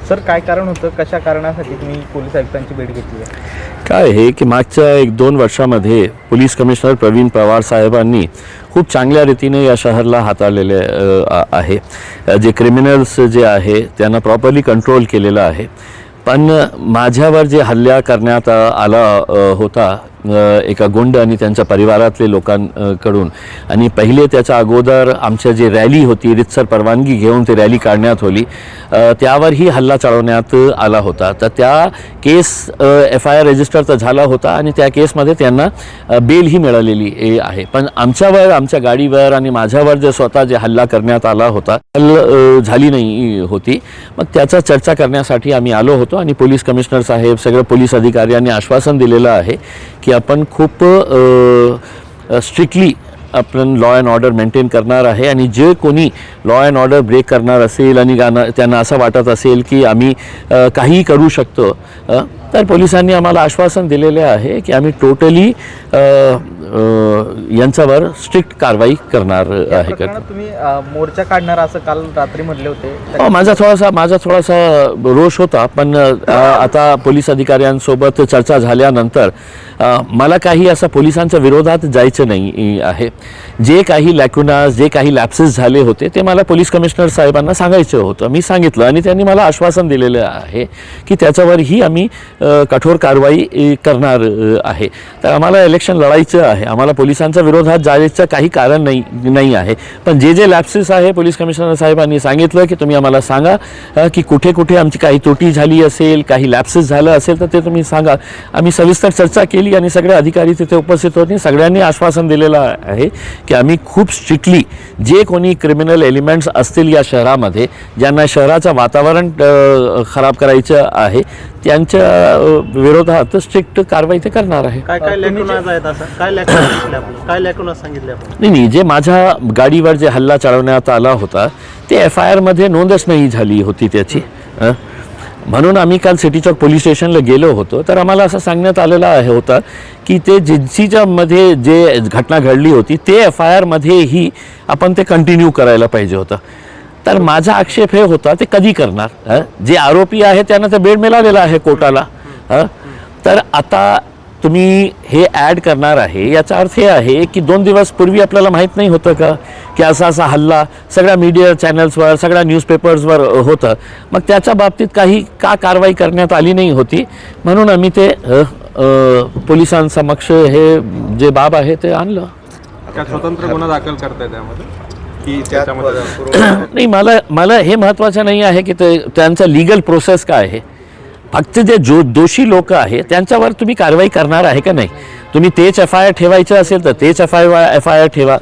Sir काय कारण होतं, कशा कारणासाठी तुम्ही पोलीस आयुक्तांची भेट घेतली आहे? काय आहे की मागच्या 1-2 वर्षामध्ये पोलीस कमिशनर प्रवीण पवार साहेबांनी खूप चांगल्या रीतीने या शहराला हाताळलेले आहे. जे क्रिमिनल्स जे आहे त्यांना प्रॉपरली कंट्रोल केलेलं आहे. पण माझ्यावर जे हल्ला करण्यात आला होता एका गुंड आणि त्यांच्या परिवारातले लोकांकडून, आणि पहिले त्याच्या अगोदर आमच्या जे रॅली होती रितसर परवानगी घेऊन ते रॅली काढण्यात होली, त्यावरही हल्ला चढवण्यात आला होता. तर त्या केस FIR रजिस्टर तर झाला होता आणि त्या केसमध्ये त्यांना बेलही मिळालेली आहे. पण आमच्यावर, आमच्या गाडीवर आणि माझ्यावर जे स्वतः जे हल्ला करण्यात आला होता झाली नाही होती. मग त्याचा चर्चा करण्यासाठी आम्ही आलो होतो आणि पोलीस कमिशनर साहेब, सगळे पोलीस अधिकाऱ्यांनी आश्वासन दिलेलं आहे की आपण खूप स्ट्रिक्टली आपण लॉ अँड ऑर्डर मेंटेन करणार आहे, आणि जे कोणी लॉ अँड ऑर्डर ब्रेक करणार असेल आणि त्यांना असं वाटत असेल की आम्ही काही करू शकतो, तर पोलिसांनी आम्हाला आश्वासन दिलेले आहे की आम्ही टोटली यांच्यावर स्ट्रिक्ट कारवाई करणार आहे. तुम्ही मोर्चा काढणार असं काल रात्री म्हटले होते. माझा थोडासा रोष होता, पण आता पोलीस अधिकाऱ्यांसोबत चर्चा झाल्यानंतर मला काही असं पोलिसांच्या विरोधात जायचं नाही आहे. जे काही लॅक्युनास, जे काही लॅप्सेस झाले होते ते मला पोलीस कमिशनर साहेबांना सांगायचं होतं. मी सांगितलं आणि त्यांनी मला आश्वासन दिलेलं आहे की त्याच्यावरही आम्ही कठोर कारवाई करणार आहे. तर आम्हाला इलेक्शन लढायचं आहे, आम्हाला पोलिसांच्या विरोधात जायचं काही कारण नाही आहे. पण जे लॅप्सेस आहे पोलीस कमिशनर साहेबांनी सांगितलं की तुम्ही आम्हाला सांगा की कुठे कुठे आमची काही त्रुटी झाली असेल, काही लॅप्सेस झालं असेल तर ते तुम्ही सांगा. आम्ही सविस्तर चर्चा केली आणि सगळे अधिकारी तिथे उपस्थित होते. सगळ्यांनी आश्वासन दिलेलं आहे की आम्ही खूप स्ट्रिक्टली जे कोणी क्रिमिनल एलिमेंट्स असतील या शहरामध्ये, ज्यांना शहराचं वातावरण खराब करायचं आहे, त्यांच्या विरोधात स्ट्रिक्ट कारवाई ते करणार आहे. नाही, जे माझ्या गाडीवर जे हल्ला चढवण्यात आला होता ते FIR मध्ये नोंदच नाही झाली होती त्याची. म्हणून आम्ही काल सिटी चौक पोलीस स्टेशनला गेलो होतो. तर आम्हाला असं सांगण्यात आलेलं होतं की ते जिन्सीच्या मध्ये जे घटना घडली होती ते FIR मध्येही आपण ते कंटिन्यू करायला पाहिजे होतं. तर माझा आक्षेप हे होता ते कधी करणार? जे आरोपी आहे त्यांना तर बेल मिळालेला आहे कोर्टाला. तर आता तुम्ही हे ॲड करणार आहे, याचा अर्थ हे आहे की 2 दिवस पूर्वी आपल्याला माहीत नाही होतं का की असा हल्ला सगळ्या मीडिया चॅनल्सवर, सगळ्या न्यूजपेपर्सवर होतं. मग त्याच्या बाबतीत काही का कारवाई करण्यात आली नाही होती, म्हणून आम्ही ते पोलिसांसमक्ष हे जे बाब आहे ते आणलं. स्वतंत्र गुन्हा दाखल करताय त्यामध्ये नाही, मला हे महत्त्वाचं नाही आहे की त्यांचा लीगल प्रोसेस काय आहे. फक्त जे दोषी लोक आहे त्यांच्यावर तुम्ही कारवाई करणार आहे का नाही. तुम्ही तेच FIR ठेवायचं असेल तर तेच FIR ठेवा.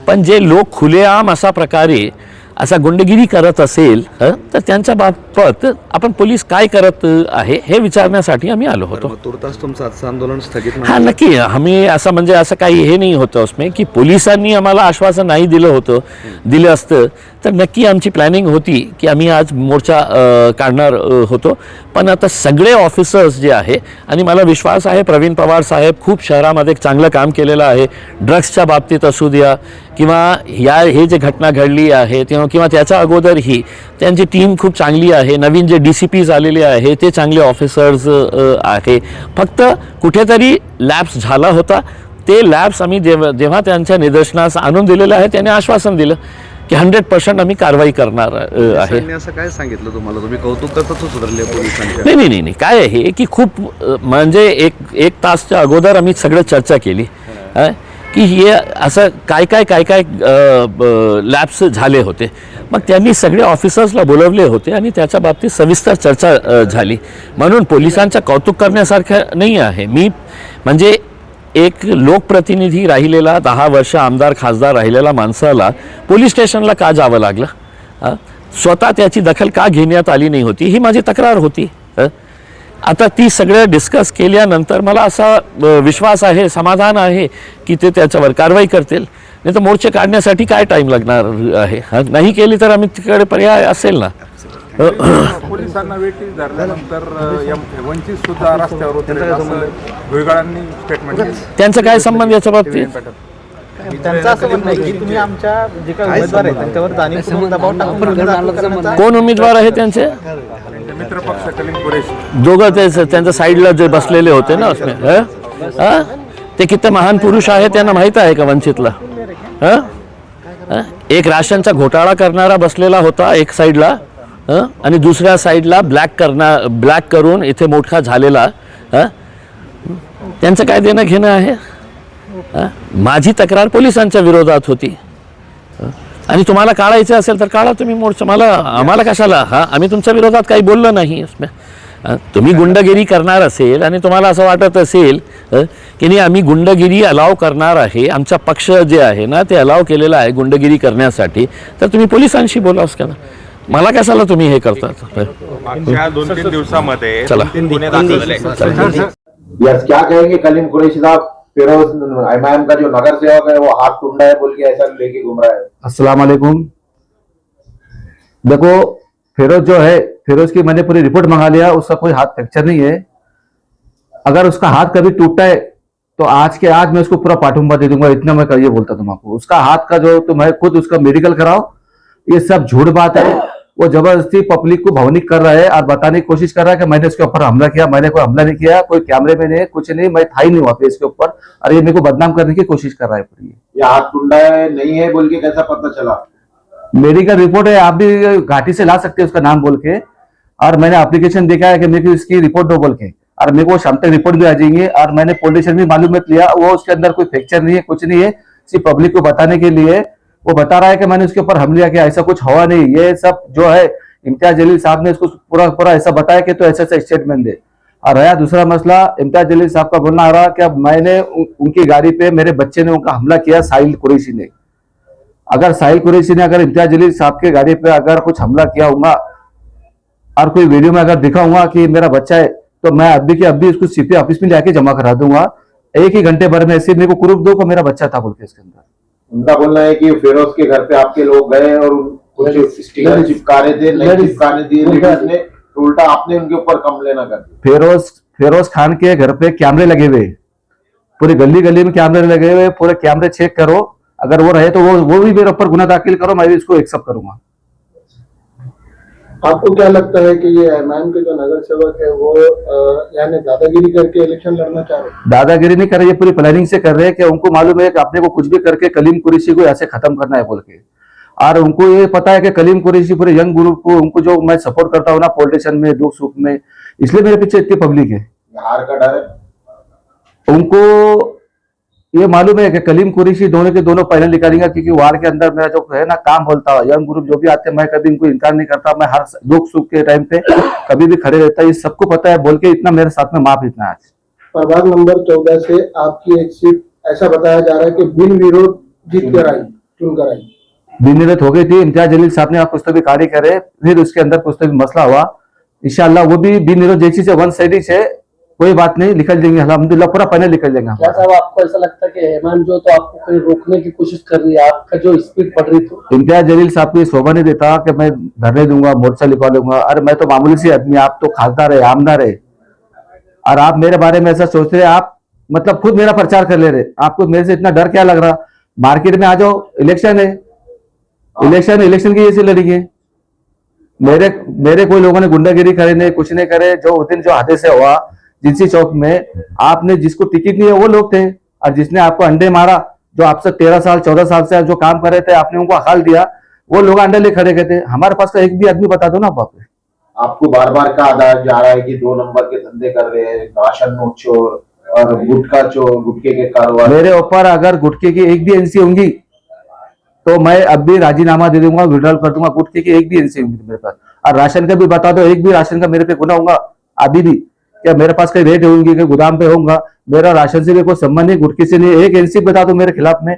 पण जे लोक खुलेआम असा प्रकारे असा गुंडगिरी करत असेल तर त्यांच्या बाबत आपण पोलीस काय करत आहे हे विचारण्यासाठी आम्ही आलो होतो. तुर्तास तुमचं आजचं आंदोलन स्थगित? हां, नक्की. आम्ही असं काही हे नाही होतं उसमें की पोलिसांनी आम्हाला आश्वासन नाही दिलं असतं तर नक्की आमची प्लॅनिंग होती की आम्ही आज मोर्चा काढणार होतो. पण आता सगळे ऑफिसर्स जे आहे, आणि मला विश्वास आहे प्रवीण पवार साहेब खूप शहरामध्ये चांगलं काम केलेलं आहे. ड्रग्सच्या बाबतीत असू द्या किंवा हे जे घटना घडली आहे किंवा त्याच्या अगोदरही त्यांची टीम खूप चांगली आहे. नवीन जे DCPs आलेले आहे ते चांगले ऑफिसर्स आहे. फक्त कुठेतरी लॅप्स झाला होता. ते लॅप्स आम्ही जेव्हा त्यांच्या निदर्शनास आणून दिलेलं आहे त्याने आश्वासन दिलं की 100% आम्ही कारवाई करणार आहे. असं काय सांगितलं तुम्हाला? तुम्ही कौतुक करताच सुधारले पोलिसांच्या? नाही, काय आहे की खूप म्हणजे एक तासच्या अगोदर आम्ही सगळं चर्चा केली की हे असं काय लॅप्स झाले होते. मग त्यांनी सगळे ऑफिसर्सला बोलवले होते आणि त्याच्या बाबतीत सविस्तर चर्चा झाली. म्हणून पोलिसांचं कौतुक करण्यासारखं नाही आहे. मी म्हणजे एक लोकप्रतिनिधी राहिलेला, 10 वर्ष आमदार खासदार राहिलेला माणसाला पोलीस स्टेशनला का जावं लागलं? स्वतः त्याची दखल का घेण्यात आली नाही होती ही माझी तक्रार होती. आता ती सगळं डिस्कस केल्यानंतर मला असा विश्वास आहे, समाधान आहे की ते त्याच्यावर कारवाई करतील. नाही तर मोर्चे काढण्यासाठी काय टाईम लागणार आहे? नाही केली तर आम्ही तिकडे पर्याय असेल ना. पोलिसांना वेटीस धरल्यानंतर वंचित सुद्धा रस्त्यावर उतरले असं भुईगळांनी स्टेटमेंट. त्यांचा काय संबंध याच्या बाबतीत? त्यांचा असं म्हणणं आहे की तुम्ही आमच्या जे काही उमेदवार आहेत त्यांच्यावर जाणीवपूर्वक दबाव टाकून. कोण उमेदवार आहे त्यांचे? मित्र पक्ष कलीम कुरैशी दोघं ते त्यांच्या साईडला जे बसलेले होते ना उसमें ते किती महान पुरुष आहे त्यांना माहित आहे का वंचितला? एक राशनचा घोटाळा करणारा बसलेला होता एक साईडला, आणि दुसऱ्या साईडला ब्लॅक करून इथे मोठा झालेला. त्यांचं काय देणं घेणं आहे? माझी तक्रार पोलिसांच्या विरोधात होती, आणि तुम्हाला काढायचं असेल तर काढा तुम्ही मोर्चा, आम्हाला कशाला? आम्ही तुमच्या विरोधात काही बोललो नाही. तुम्ही गुंडगिरी करणार असेल आणि तुम्हाला असं वाटत असेल की नाही आम्ही गुंडगिरी अलाव करणार आहे, आमचा पक्ष जे आहे ना ते अलाव केलेला आहे गुंडगिरी करण्यासाठी, तर तुम्ही पोलिसांशी बोलाच का? मला कशाला तुम्ही हे करतात? मागच्या 2-3 दिवसामध्ये चला. 3 गुन्हे दाखल झाले. यस, क्या कहेंगे कलीम कुरैशी साहब? फिरोज एमआईएम का जो नगर सेवक है वो हाथ टूटा है बोल के ऐसा लेके घूम रहा है। अस्सलाम वालेकुम। देखो फिरोज जो है, फिरोज की मैंने पूरी रिपोर्ट मंगा लिया, उसका कोई हाथ फ्रैक्चर नहीं है। अगर उसका हाथ कभी टूटा है तो आज के आज मैं उसको पूरा पाठुंबा दे दूंगा, इतना मैं ये बोलता तुम आपको। उसका हाथ का जो तुम है खुद उसका मेडिकल कराओ, ये सब झूठ बात है। वो जबरदस्ती पब्लिक को भावनिक कर रहा है और बताने की कोशिश कर रहा है कि मैंने उसके ऊपर हमला किया। मैंने कोई हमला नहीं किया, कोई कैमरे में नहीं, कुछ नहीं, मैं था ही नहीं वहां पे इसके ऊपर, और ये मेरे को बदनाम करने की कोशिश कर रहा है पूरी। ये हाथ टूटा है नहीं है बोल के कैसा पता चला? मेडिकल रिपोर्ट है, आप भी घाटी से ला सकते हैं उसका नाम बोल के, और मैंने एप्लीकेशन देखा है कि मेरे को इसकी रिपोर्ट दो बोल के, और मेरे को शाम तक रिपोर्ट भी आ जाएंगे। और मैंने पोलिटिशियन भी मालूम लिया, वो उसके अंदर कोई फ्रैक्चर नहीं है, कुछ नहीं है, सिर्फ पब्लिक को बताने के लिए वो बता रहा है कि मैंने उसके ऊपर हमला किया, ऐसा कुछ हुआ नहीं। ये सब जो है इम्तियाज जलील साहब ने इसको पूरा ऐसा बताया कि तो ऐसा स्टेटमेंट दे। और रहा दूसरा मसला, इम्तियाज जलील साहब का बोलना आ रहा कि अब मैंने उनकी गाड़ी पे मेरे बच्चे ने उनका हमला किया, साहिल कुरैशी ने। अगर साहिल कुरैशी ने अगर इम्तियाज जलील साहब के गाड़ी पे अगर कुछ हमला किया होगा और कोई वीडियो में अगर दिखाऊंगा कि मेरा बच्चा है, तो मैं अभी के अभी उसको सीपी ऑफिस में जाके जमा करा दूंगा। 1 ही घंटे भर में ऐसे मेरे को प्रूफ दो कि मेरा बच्चा था बोल के इसके अंदर। उनका बोलना है कि फिरोज के घर पे आपके लोग गए और कुछ स्टिकर चिपका रहे थे, नहीं चिपकाने दिए, लेकिन उसने उल्टा आपने उनके ऊपर कंप्लेन कर दी। फिरोज खान के घर पे कैमरे लगे हुए, पूरी गली गली में कैमरे लगे हुए, पूरे कैमरे चेक करो, अगर वो रहे तो वो भी मेरे ऊपर गुना दाखिल करो, मैं भी इसको एक्सेप्ट करूंगा। आपको क्या लगता है कि ये एमआईएम के जो नगर सेवक है वो यानी दादागिरी करके इलेक्शन लड़ना चाह रहे हैं? दादागिरी नहीं कर रहे, ये पूरी प्लानिंग से कर रहे हैं कि उनको मालूम है कि अपने को कुछ भी करके कलीम कुरैशी को ऐसे खत्म करना है बोल के। और उनको ये पता है कि कलीम कुरैशी पूरे यंग ग्रुप को, उनको जो मैं सपोर्ट करता हूँ ना पॉलिटिशियन में, दुख सुख में, इसलिए मेरे पीछे इतनी पब्लिक है। हार का डर है उनको ये मालूम है कि कलीम कुरैशी दोनों के दोनों पैनल निकालेंगे, क्योंकि वार्ड के अंदर मेरा जो है ना काम बोलता है, यंग ग्रुप जो भी आते हैं मैं कभी इनको इनकार नहीं करता, मैं हर दुख सुख के टाइम पे कभी भी खड़े रहता है, ये सबको पता है बोल के इतना मेरे साथ में माफ इतना आज। प्रभाग नंबर 14 से आपकी एक सीट ऐसा बताया जा रहा है कि बिन विरोध जीत कर आई, चुनकर आई। बिनविरोध हो गई थी, इम्तियाज जलील साहब ने कुछ तो भी कार्य करे, फिर उसके अंदर कुछ तो भी मसला हुआ, इंशाल्लाह वो भी बिनविरोध जैसी से 1 साइड से कोई बात नहीं, निकल जाएंगे अल्हम्दुलिल्लाह, पूरा पैनल निकल जाएंगे। क्या साहब आपको ऐसा लगता है कि एमआईएम जो तो आपको कहीं रोकने की कोशिश कर रही है, आपका जो स्पीड बढ़ रही थी? इम्तियाज जलील साहब को शोभा नहीं देता कि मैं धरने दूंगा, मोर्चा लिखवा लूंगा। अरे मैं तो मामूली सी आदमी, आप तो खासदार है, आमदार है, और आप मेरे बारे में ऐसा सोचते रहे, आप मतलब खुद मेरा प्रचार कर ले रहे, आपको मेरे से इतना डर क्या लग रहा? मार्केट में आ जाओ, इलेक्शन है, इलेक्शन की ऐसी लड़ेंगे। मेरे कोई लोगों ने गुंडागिरी करे नहीं, कुछ नहीं करे। जो उस दिन जो हादसा हुआ जिंसी चौक में, आपने जिसको टिकट नहीं है वो लोग थे, और जिसने आपको अंडे मारा, जो आपसे 13 साल 14 साल से जो काम कर रहे थे, आपने उनको हकाल दिया, वो लोग अंडे ले खड़े गए थे। हमारे पास तो एक भी आदमी बता दो ना बाप रे। आपको बार बार का आधार जा रहा है कि 2 नंबर के धंधे कर रहे हैं, राशन नोट चोर और गुटखा चोर, गुटके के कारोबार। मेरे ऊपर अगर गुटके की एक भी एनसी होंगी तो मैं अब भी राजीनामा दे दूंगा, विड्रॉल कर दूंगा। गुटके की एक भी एनसी होंगी मेरे पास, और राशन का भी बता दो, एक भी राशन का मेरे पे गुना होगा अभी भी, क्या मेरे पास कहीं रेट होंगी कि गोदाम पे होगा, मेरा राशन से भी कोई संबंध नहीं, गुटके से नहीं। एक एनसी बता दो मेरे खिलाफ में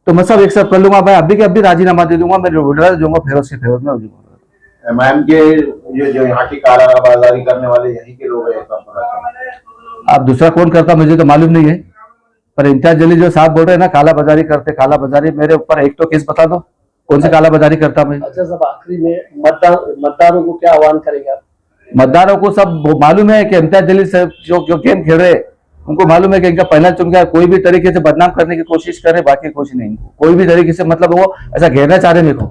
तो मैं सब एक्सेप्ट कर लूंगा, मैं अभी के अभी राजीनामा दे दूंगा, मैं विड्रॉल दूंगा, फिरोज के फेवर में हो जाऊंगा। एमआईएम के जो यहाँ की कालाबाजारी करने वाले यहीं के लोग हैं, ऐसा पता अब दूसरा कौन करता मुझे तो मालूम नहीं है, पर इम्तियाज जलील जो साहब बोल रहे हैं ना काला बाजारी करते, काला बाजारी, मेरे ऊपर एक तो केस बता दो कौन सी काला बाजारी करता मैं। अच्छा साहब आखिरी में मतदारों को क्या आह्वान करेंगे आप? मतदारों को सब मालूम है कि इम्तियाज जलील साहब जो गेम खेल रहे हैं, उनको मालूम है कि इनका पैनल चुन गया, कोई भी तरीके से बदनाम करने की कोशिश करे, बाकी कुछ नहीं, कोई भी तरीके से मतलब वो ऐसा घेरना चाह रहे मेरे को।